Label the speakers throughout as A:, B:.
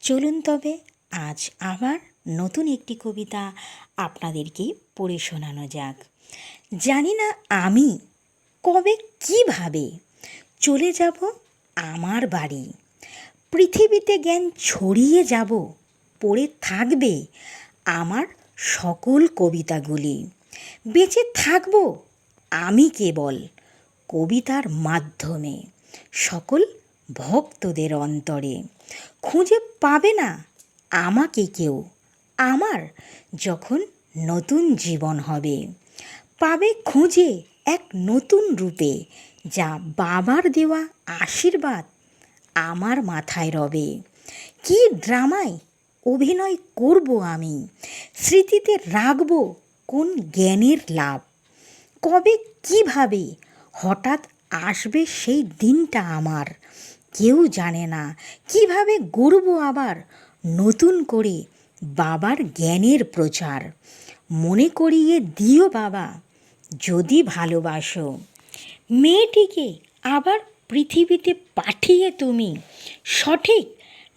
A: চলুন তবে আজ আবার নতুন একটি কবিতা আপনাদেরকে পড়ে শোনানো যাক। জানি না আমি কবে কিভাবে চলে যাব আমার বাড়ি, পৃথিবীতে জ্ঞান ছড়িয়ে যাব, পড়ে থাকবে আমার সকল কবিতাগুলি। বেঁচে থাকব আমি কেবল কবিতার মাধ্যমে সকল ভক্তদের অন্তরে। খুঁজে পাবে না আমাকে কেউ আমার যখন নতুন জীবন হবে। পাবে খুঁজে এক নতুন রূপে, যা বাবার দেওয়া আশীর্বাদ আমার মাথায় রবে। কি ড্রামায় অভিনয় করব আমি, স্মৃতিতে রাখব কোন জ্ঞানের লাভ। কবে কিভাবে হঠাৎ আসবে সেই দিনটা আমার, কেউ জানে না। কিভাবে গড়ব আবার নতুন করে বাবার জ্ঞানের প্রচার। মনে করিয়ে দিও বাবা যদি ভালোবাসো, মেয়েটিকে আবার পৃথিবীতে পাঠিয়ে তুমি সঠিক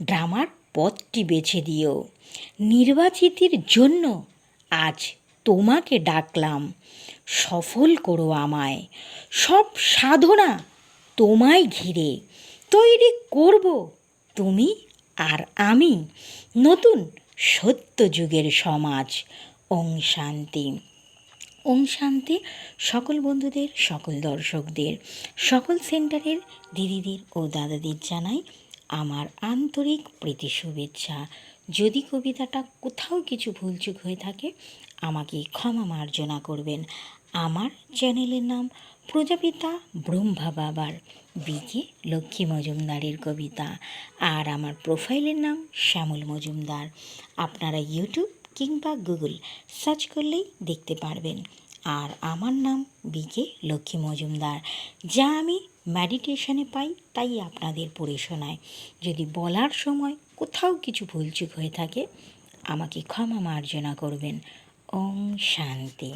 A: ড্রামার পথটি বেছে দিও। নির্বাচিতের জন্য আজ তোমাকে ডাকলাম, সফল করো আমায়। সব সাধনা তোমায় ঘিরে তৈরি করব তুমি আর আমি নতুন সত্য যুগের সমাজ। ওং শান্তি। ওং শান্তি। সকল বন্ধুদের, সকল দর্শকদের, সকল সেন্টারের দিদিদের ও দাদাদের জানাই আমার আন্তরিক প্রীতি শুভেচ্ছা। যদি কবিতাটা কোথাও কিছু ভুলচুক হয়ে থাকে আমাকে ক্ষমা মার্জনা করবেন। আমার চ্যানেলের নাম প্রজাপিতা ব্রহ্মা বাবার বিকে লক্ষ্মী মজুমদারের কবিতা, আর আমার প্রোফাইলের নাম শ্যামল মজুমদার। আপনারা ইউটিউব কিংবা গুগল সার্চ করলেই দেখতে পারবেন। আর আমার নাম বিকে লক্ষ্মী মজুমদার। যা আমি মেডিটেশনে পাই তাই আপনাদের পড়ে শোনাই। যদি বলার সময় কোথাও কিছু ভুলচুক হয়ে থাকে আমাকে ক্ষমা মার্জনা করবেন। ওম শান্তি।